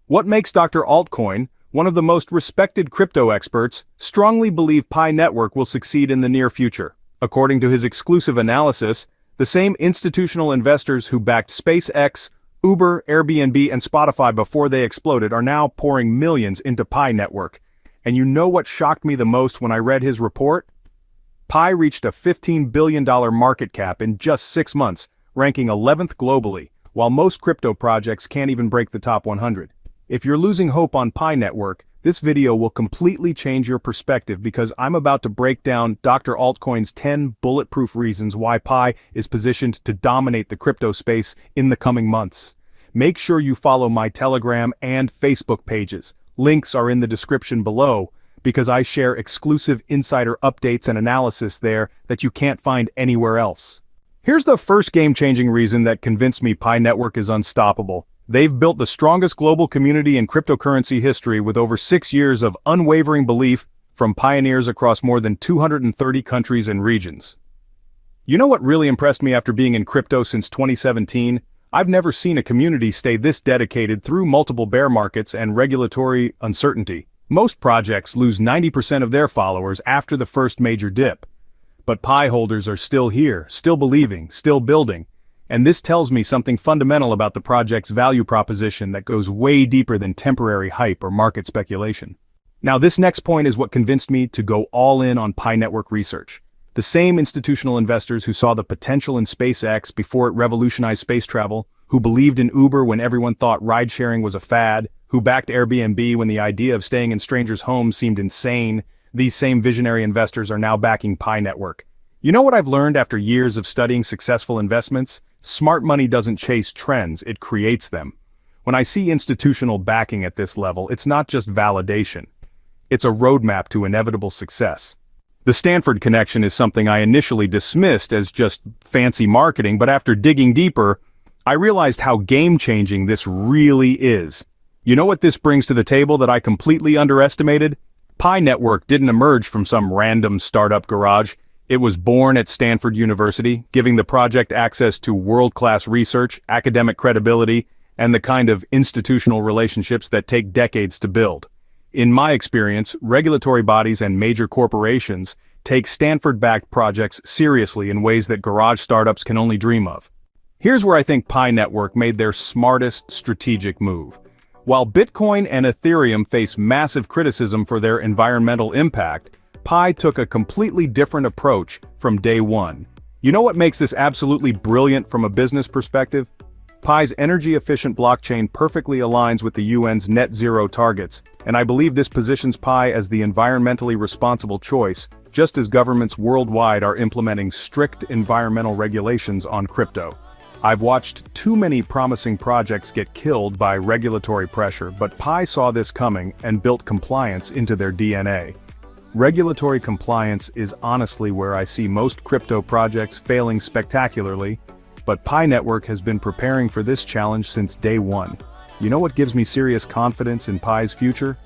What makes Dr. Altcoin, one of the most respected crypto experts, strongly believe Pi Network will succeed in the near future? According to his exclusive analysis, the same institutional investors who backed SpaceX, Uber, Airbnb, and Spotify before they exploded are now pouring millions into Pi Network. And you know what shocked me the most when I read his report? Pi reached a $15 billion market cap in just 6 months, ranking 11th globally, while most crypto projects can't even break the top 100. If you're losing hope on Pi Network, this video will completely change your perspective because I'm about to break down Dr. Altcoin's 10 bulletproof reasons why Pi is positioned to dominate the crypto space in the coming months. Make sure you follow my Telegram and Facebook pages. Links are in the description below because I share exclusive insider updates and analysis there that you can't find anywhere else. Here's the first game-changing reason that convinced me Pi Network is unstoppable. They've built the strongest global community in cryptocurrency history with over 6 years of unwavering belief from pioneers across more than 230 countries and regions. You know what really impressed me after being in crypto since 2017? I've never seen a community stay this dedicated through multiple bear markets and regulatory uncertainty. Most projects lose 90% of their followers after the first major dip. But Pi holders are still here, still believing, still building. And this tells me something fundamental about the project's value proposition that goes way deeper than temporary hype or market speculation. Now, this next point is what convinced me to go all in on Pi Network research. The same institutional investors who saw the potential in SpaceX before it revolutionized space travel, who believed in Uber when everyone thought ride-sharing was a fad, who backed Airbnb when the idea of staying in strangers' homes seemed insane, these same visionary investors are now backing Pi Network. You know what I've learned after years of studying successful investments? Smart money doesn't chase trends, it creates them. When I see institutional backing at this level, it's not just validation. It's a roadmap to inevitable success. The Stanford connection is something I initially dismissed as just fancy marketing, but after digging deeper, I realized how game-changing this really is. You know what this brings to the table that I completely underestimated? Pi Network didn't emerge from some random startup garage. It was born at Stanford University, giving the project access to world-class research, academic credibility, and the kind of institutional relationships that take decades to build. In my experience, regulatory bodies and major corporations take Stanford-backed projects seriously in ways that garage startups can only dream of. Here's where I think Pi Network made their smartest strategic move. While Bitcoin and Ethereum face massive criticism for their environmental impact, Pi took a completely different approach from day one. You know what makes this absolutely brilliant from a business perspective? Pi's energy-efficient blockchain perfectly aligns with the UN's net zero targets, and I believe this positions Pi as the environmentally responsible choice, just as governments worldwide are implementing strict environmental regulations on crypto. I've watched too many promising projects get killed by regulatory pressure, but Pi saw this coming and built compliance into their DNA. Regulatory compliance is honestly where I see most crypto projects failing spectacularly, but Pi Network has been preparing for this challenge since day one. You know what gives me serious confidence in Pi's future?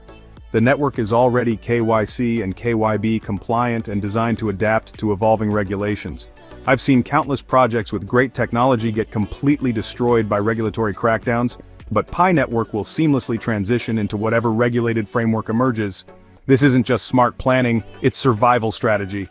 The network is already KYC and KYB compliant and designed to adapt to evolving regulations. I've seen countless projects with great technology get completely destroyed by regulatory crackdowns, but Pi Network will seamlessly transition into whatever regulated framework emerges. This isn't just smart planning, it's survival strategy.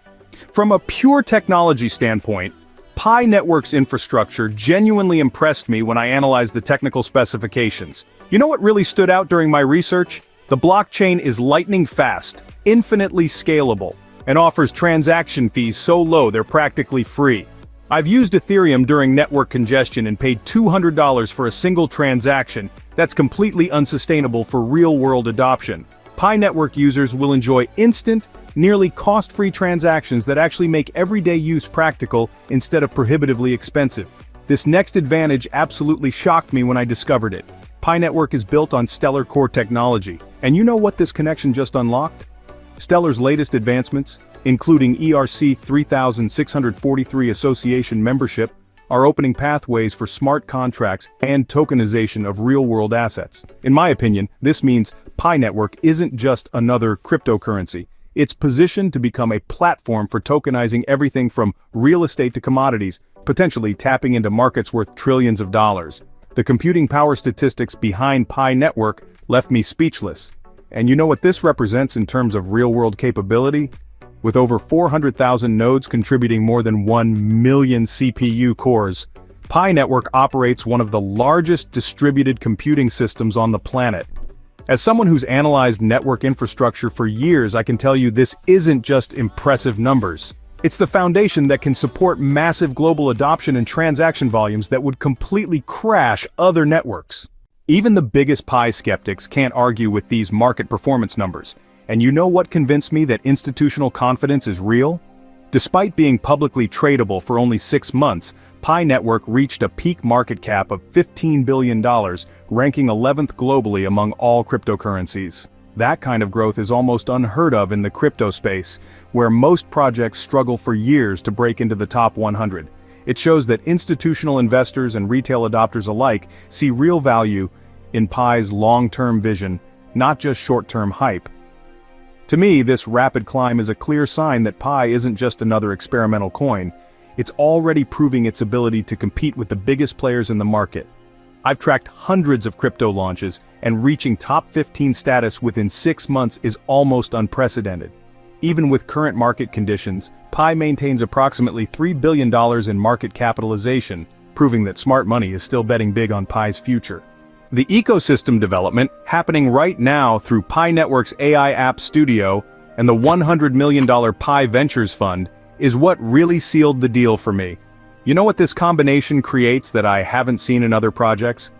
From a pure technology standpoint, Pi Network's infrastructure genuinely impressed me when I analyzed the technical specifications. You know what really stood out during my research? The blockchain is lightning fast, infinitely scalable, and offers transaction fees so low they're practically free. I've used Ethereum during network congestion and paid $200 for a single transaction. That's completely unsustainable for real-world adoption. Pi Network users will enjoy instant, nearly cost-free transactions that actually make everyday use practical instead of prohibitively expensive. This next advantage absolutely shocked me when I discovered it. Pi Network is built on Stellar core technology, and you know what this connection just unlocked? Stellar's latest advancements, including ERC 3643 association membership, are opening pathways for smart contracts and tokenization of real-world assets. In my opinion, this means Pi Network isn't just another cryptocurrency. It's positioned to become a platform for tokenizing everything from real estate to commodities, potentially tapping into markets worth trillions of dollars. The computing power statistics behind Pi Network left me speechless. And you know what this represents in terms of real-world capability? With over 400,000 nodes contributing more than 1 million CPU cores, Pi Network operates one of the largest distributed computing systems on the planet. As someone who's analyzed network infrastructure for years, I can tell you this isn't just impressive numbers. It's the foundation that can support massive global adoption and transaction volumes that would completely crash other networks. Even the biggest Pi skeptics can't argue with these market performance numbers. And you know what convinced me that institutional confidence is real? Despite being publicly tradable for only 6 months, Pi Network reached a peak market cap of $15 billion, ranking 11th globally among all cryptocurrencies. That kind of growth is almost unheard of in the crypto space, where most projects struggle for years to break into the top 100. It shows that institutional investors and retail adopters alike see real value in Pi's long-term vision, not just short-term hype. To me, this rapid climb is a clear sign that Pi isn't just another experimental coin. It's already proving its ability to compete with the biggest players in the market. I've tracked hundreds of crypto launches, and reaching top 15 status within 6 months is almost unprecedented. Even with current market conditions, Pi maintains approximately $3 billion in market capitalization, proving that smart money is still betting big on Pi's future. The ecosystem development, happening right now through Pi Network's AI App Studio and the $100 million Pi Ventures Fund, is what really sealed the deal for me. You know what this combination creates that I haven't seen in other projects?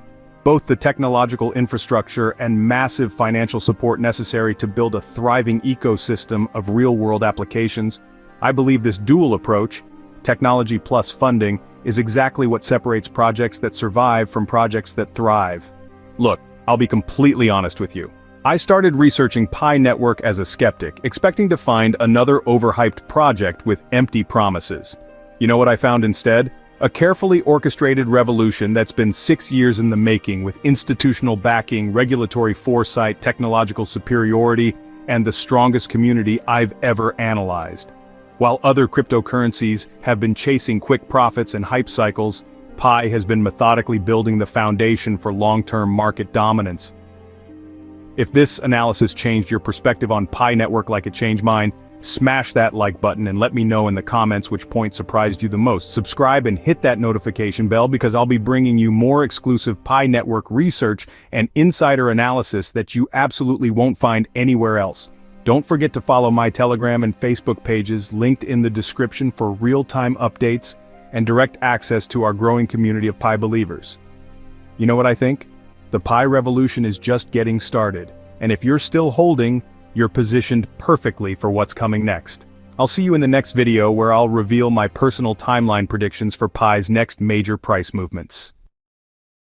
Both the technological infrastructure and massive financial support necessary to build a thriving ecosystem of real-world applications. I believe this dual approach, technology plus funding, is exactly what separates projects that survive from projects that thrive. Look, I'll be completely honest with you. I started researching Pi Network as a skeptic, expecting to find another overhyped project with empty promises. You know what I found instead? A carefully orchestrated revolution that's been 6 years in the making, with institutional backing, regulatory foresight, technological superiority, and the strongest community I've ever analyzed. While other cryptocurrencies have been chasing quick profits and hype cycles, Pi has been methodically building the foundation for long-term market dominance. If this analysis changed your perspective on Pi Network like it changed mine, smash that like button and let me know in the comments which point surprised you the most. Subscribe and hit that notification bell because I'll be bringing you more exclusive Pi Network research and insider analysis that you absolutely won't find anywhere else. Don't forget to follow my Telegram and Facebook pages linked in the description for real-time updates and direct access to our growing community of Pi believers. You know what I think? The Pi revolution is just getting started, and if you're still holding, you're positioned perfectly for what's coming next. I'll see you in the next video where I'll reveal my personal timeline predictions for Pi's next major price movements.